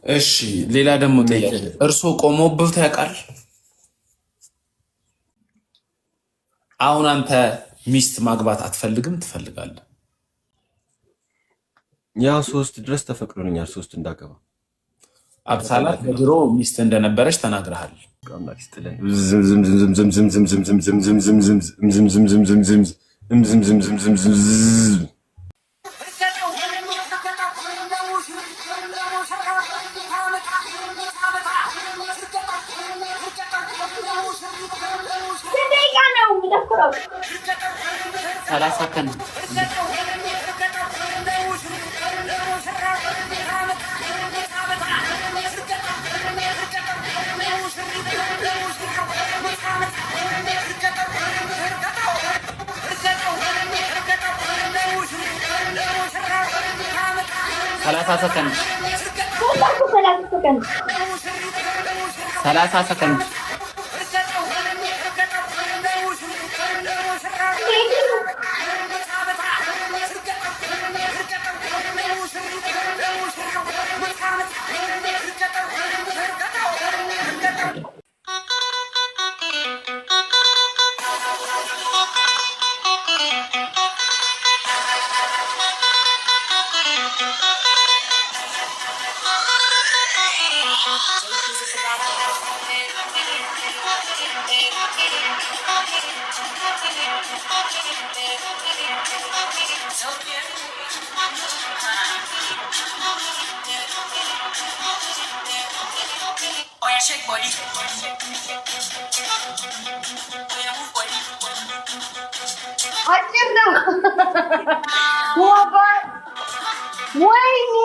እሺ ሌላ ደግሞ ጥያቄ፣ እርሶ ቆሞብህ ያውቃል? አሁን አንተ ሚስት ማግባት አትፈልግም ትፈልጋለህ? ያ 3 ድረስ ተፈቅዶልኛል 3 እንዳገባ። አብሳላት በድሮ ሚስት እንደነበረች ተናግረሃል። ሰላሳ ቀን ሰላሳ ሰከንድ 30 ሰከንድ Shake body. አጭር ነው። ወይኔ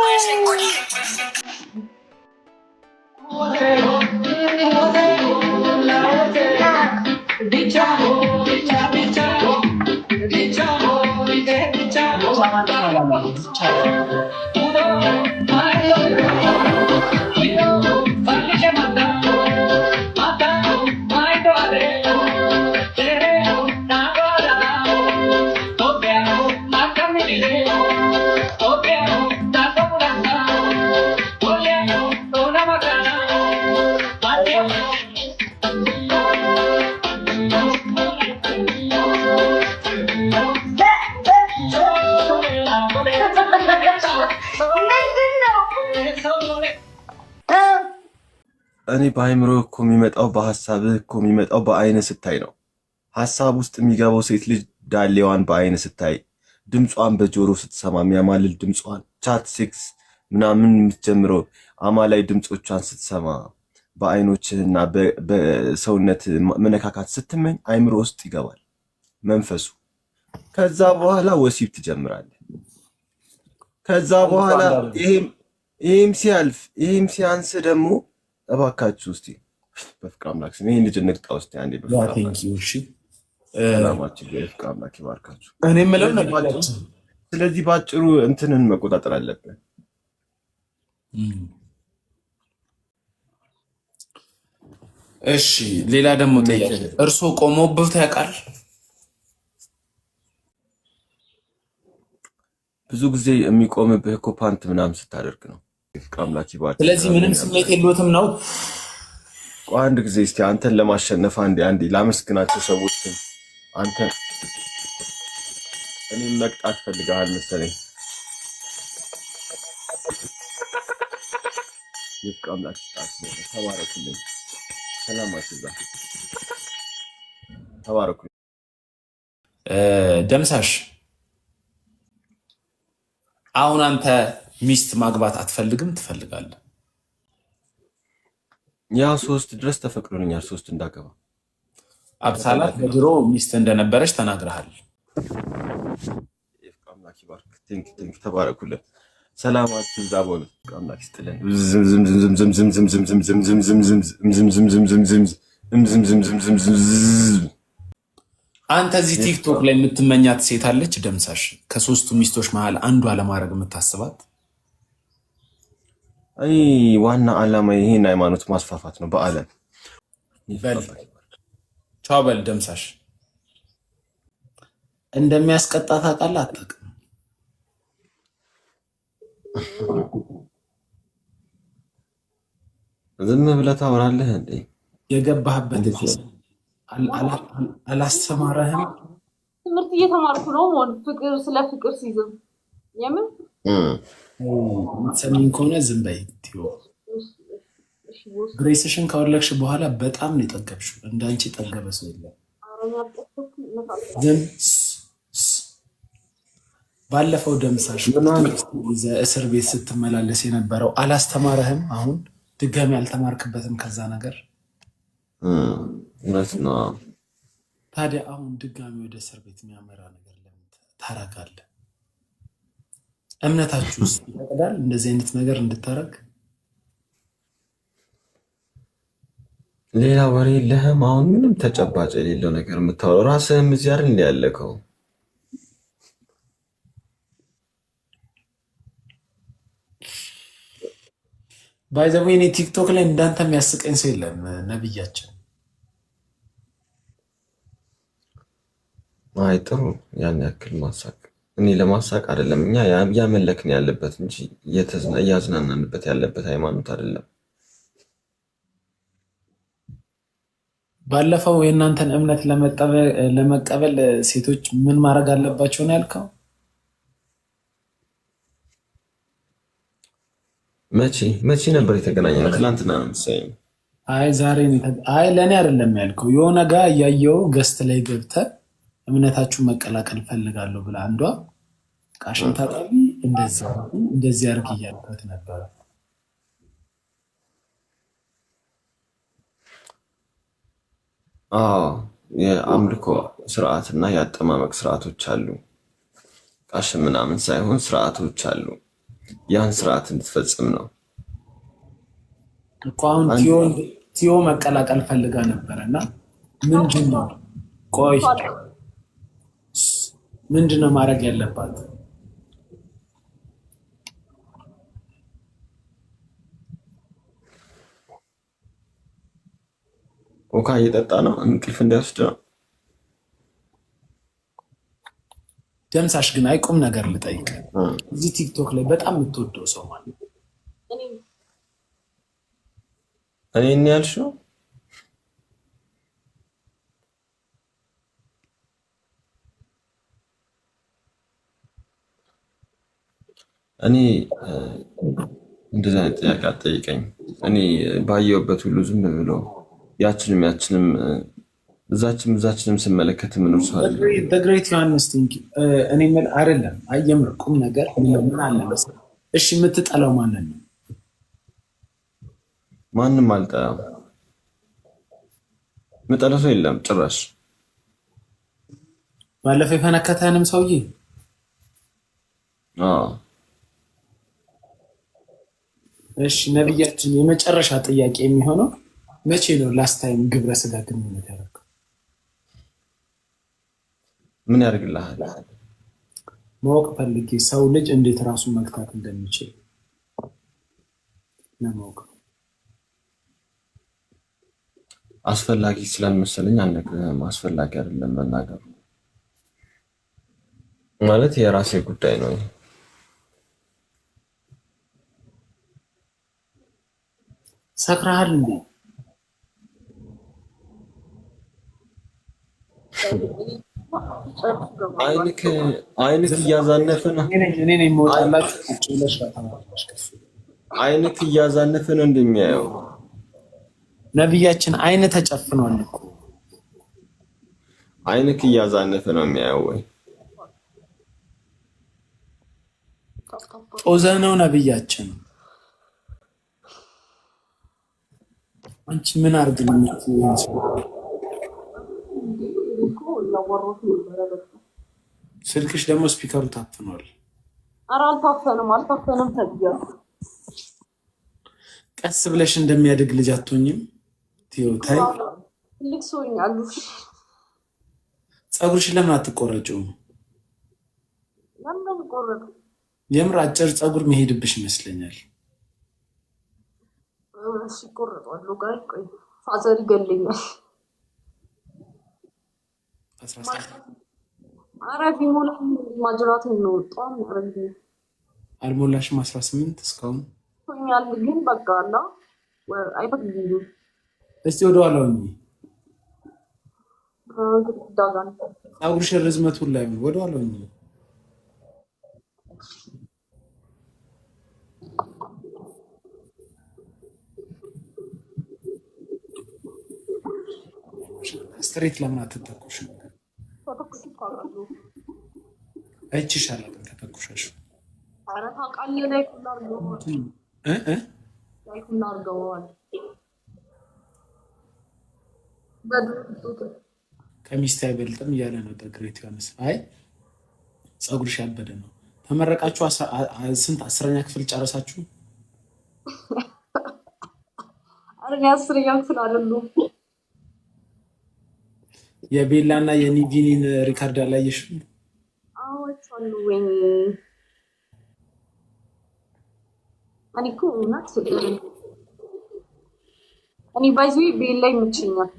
እኔ በአይምሮ እኮ የሚመጣው በሐሳብህ እኮ የሚመጣው በአይነ ስታይ ነው። ሐሳብ ውስጥ የሚገባው ሴት ልጅ ዳሌዋን በአይነ ስታይ፣ ድምጿን በጆሮ ስትሰማ፣ የሚያማልል ድምጿን ቻት ሴክስ ምናምን የምትጀምረው አማላይ ድምፆቿን ስትሰማ፣ በአይኖችህና በሰውነት መነካካት ስትመኝ አይምሮ ውስጥ ይገባል መንፈሱ። ከዛ በኋላ ወሲብ ትጀምራለህ። ከዛ በኋላ ይሄም ሲያልፍ ይሄም ሲያንስ ደግሞ እባካችሁ እስቲ በፍቅር አምላክ ስም ይሄን ልጅ እንቅጣው እስቲ አንዴ ሰላማችን በፍቅር አምላክ ይባርካችሁ። እኔ የምለው ነገር ስለዚህ ባጭሩ እንትንን መቆጣጠር አለብን። እሺ ሌላ ደግሞ ጥያቄ፣ እርሶ ቆሞብህ ያውቃል? ብዙ ጊዜ የሚቆምብህ እኮ ፓንት ምናምን ስታደርግ ነው። ፍቅር አምላክ ይባርክ። ስለዚህ ምንም ስሜት የለዎትም ነው? አንድ ጊዜ እስቲ አንተን ለማሸነፍ አንዴ ላመስግናቸው ሰዎችን። አንተ እኔን መቅጣት ፈልገሃል መሰለኝ። የፍቅር አምላክ ይስጣችሁ። ተባረኩልኝ። ሰላማችሁ ይብዛ። ተባረኩ። ደምሳሽ አሁን አንተ ሚስት ማግባት አትፈልግም ትፈልጋለህ? ያ 3 ድረስ ተፈቅዶልኛል 3 እንዳገባ። አብሳላት በድሮ ሚስት እንደነበረች ተናግረሃል። አምላክ ይባርክ። ቴንክ ተባረኩልን። ሰላማችሁ ዛቦን አምላክ ይስጥልን። አንተ እዚህ ቲክቶክ ላይ የምትመኛት ሴት አለች ደምሳሽ? ከሶስቱ ሚስቶች መሀል አንዷ ለማድረግ የምታስባት? አይ ዋና ዓላማ ይሄን ሃይማኖት ማስፋፋት ነው በዓለም። ቻው በል ደምሳሽ። እንደሚያስቀጣ ታውቃለህ አታውቅም? ዝም ብለህ ታወራለህ እንዴ? የገባህበት አላስተማረህም? ትምህርት እየተማርኩ ነው። ፍቅር ስለ ፍቅር ሲዝም የምን ሰሚን ከሆነ ዝም በይ። ግሬስሽን ካወለቅሽ በኋላ በጣም ነው የጠገብሽው። እንዳንቺ ጠገበ ሰው የለም። ባለፈው ደምሳሽ እስር ቤት ስትመላለስ የነበረው አላስተማረህም? አሁን ድጋሚ አልተማርክበትም ከዛ ነገር? እውነት ነው። ታዲያ አሁን ድጋሚ ወደ እስር ቤት የሚያመራ ነገር ለምን ታረጋለህ? እምነታችሁ ውስጥ ይፈቅዳል እንደዚህ አይነት ነገር እንድታረግ? ሌላ ወሬ የለህም? አሁን ምንም ተጨባጭ የሌለው ነገር የምታወራው ራስህም እዚህ አይደል እንደ ያለከው? ባይዘዌ እኔ ቲክቶክ ላይ እንዳንተ የሚያስቀኝ ሰው የለም ነብያችን። አይ ጥሩ፣ ያን ያክል ማሳቅ እኔ ለማሳቅ አይደለም። እኛ እያመለክን ያለበት እንጂ እያዝናናንበት ያለበት ሃይማኖት አይደለም። ባለፈው የእናንተን እምነት ለመቀበል ሴቶች ምን ማድረግ አለባቸው ነው ያልከው? መቼ ነበር የተገናኘነው? ትናንትና ነው መሰለኝ። አይ ዛሬ አይ ለእኔ አይደለም ያልከው። የሆነ ጋ እያየው ገስት ላይ ገብተህ እምነታችሁን መቀላቀል ፈልጋለሁ ብላ አንዷ ቃሽን ታጣቢ እንደዚህ አድርግ እያልከት ነበረ። የአምልኮ ስርዓትና የአጠማመቅ ስርዓቶች አሉ። ቃሽን ምናምን ሳይሆን ስርዓቶች አሉ። ያን ስርዓት እንድትፈጽም ነው እኮ። አሁን ቲዮ መቀላቀል ፈልጋ ነበረ እና ምንድነው ምንድነው ማድረግ ያለባት? ኮካ እየጠጣ ነው፣ እንቅልፍ እንዳይወስድ ነው። ደምሳሽ ግን አይቁም ነገር ልጠይቅ። እዚህ ቲክቶክ ላይ በጣም የምትወደው ሰው ማለት እኔ ያልሽው እኔ እንደዛ አይነት ጥያቄ አትጠይቀኝ። እኔ ባየሁበት ሁሉ ዝም ብሎ ያችንም እዛችንም ስመለከት ምንም ሰው ግሬት ዮሐንስ እኔ ምን አይደለም አየምር ቁም ነገር ምን አለ መሰለህ። እሺ የምትጠላው ማንን ነው? ማንም አልጠላም። የምጠላው ሰው የለም ጭራሽ። ባለፈው የፈነከተንም ሰውዬ እሺ ነብያችን የመጨረሻ ጥያቄ የሚሆነው መቼ ነው ላስት ታይም ግብረ ስጋ ግንኙነት ያደረገው? ምን ያደርግልሃል? ማወቅ ፈልጌ ሰው ልጅ እንዴት ራሱን መግታት እንደሚችል ለማወቅ። አስፈላጊ ስላልመሰለኝ አልነግርህም። አስፈላጊ አይደለም መናገሩ። ማለት የራሴ ጉዳይ ነው። ሰክረሃል እንዴ? አይንክ እያዛነፈ ነው። አይንክ እያዛነፈ ነው እንደሚያየው ነብያችን አይነ ተጨፍኗል እኮ። አይንክ እያዛነፈ ነው የሚያየው ወይ ጦዘ ነው ነብያችን። አንቺ ምን አርግልኝ? ስልክሽ ደግሞ ስፒከሩ ታፍኗል። ኧረ አልታፈንም ተብያለሁ። ቀስ ብለሽ እንደሚያድግ ልጅ አትሆኝም? ታይ ትልቅ ሰው ሆኛለሁ። ፀጉርሽን ለምን አትቆረጪውም? ለምን ቆረጥ? የምር አጭር ፀጉር መሄድብሽ ይመስለኛል። እሺ ቆረጣለሁ። ቆይ ፋዘር ይገለኛል። ኧረ ቢሞላ ማጅራት ነው ጧም ያረግ። አልሞላሽም 18 እስካሁን ሆኛል። ግን በቃ አላ አይፈቅድልኝም። እስቲ ወደ ኋላው እንጂ ዳጋን ፀጉርሽ ርዝመቱን ላይ ወደ ኋላው እንጂ ስትሬት ለምን አትተኩሽም? አይችሻለሁ ተተኩሻሽ ኧረ ታውቃለህ ላይ ኩላ አድርገዋል ላይ ኩላ አድርገዋል። ከሚስት አይበልጥም እያለ ነበር ግሬት ዮሐንስ። አይ ፀጉርሽ ያበደ ነው። ተመረቃችሁ? ስንት 10ኛ ክፍል ጨረሳችሁ? ኧረ እኔ 10ኛ ክፍል አይደለሁም። የቤላ እና የኒቪኒን ሪካርድ አላየሽም? አዎ አይቻለሁ። ወይኔ እኔ እኮ እውነት እኔ ባይዙ ቤላ ይመቸኛል።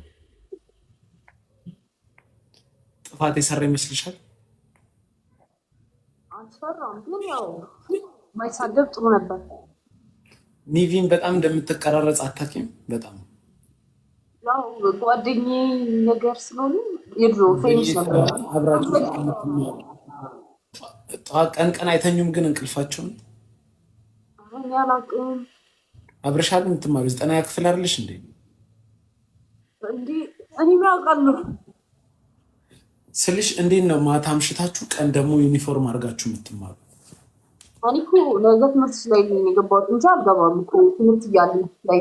ጥፋት የሰራ ይመስልሻል? አልፈራም፣ ግን ያው ማይሳደብ ጥሩ ነበር። ኒቪን በጣም እንደምትቀራረጽ አታውቂም? በጣም ያው ጓደኛዬ ነገር ስለሆነ የድሮ ፍሬንድስ ነበር። አብራችሁ ቀን ቀን አይተኙም ግን እንቅልፋቸውን እኔ አላውቅም። አብረሻል የምትማሩ 9ኛ ክፍል አይደለሽ እንዴ? እንዴ እኔ ምን አውቃለሁ ስልሽ እንዴት ነው ማታ አምሽታችሁ ቀን ደግሞ ዩኒፎርም አድርጋችሁ የምትማሩ? እኔ እኮ ነገ ትምህርት ላይ የገባሁት እንጂ አልገባም እኮ ትምህርት እያለ ላይ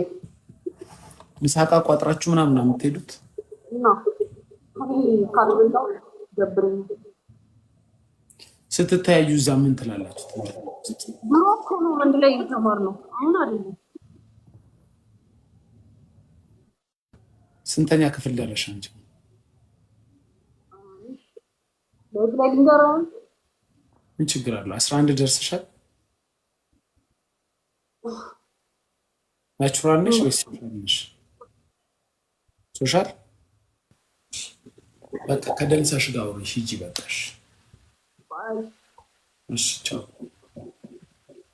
ምሳቃ ቋጥራችሁ ምናምን ነው የምትሄዱት? እና እኔ ካልበላሁ ደብረኝ። ስትተያዩ እዛ ምን ትላላችሁ? ድሮ እኮ ነው አንድ ላይ የተማርነው፣ አሁን አይደለም። ስንተኛ ክፍል ደረሽ አንቺ? ለዚህ ላይ ልንገረው ምን ችግር አለው? 11 ደርሰሻል? ናቹራል ነሽ ወይስ ሶሻል ነሽ? ሶሻል በቃ ከደንሳሽ ጋር ሂጂ በቃሽ። እሺ ቻው።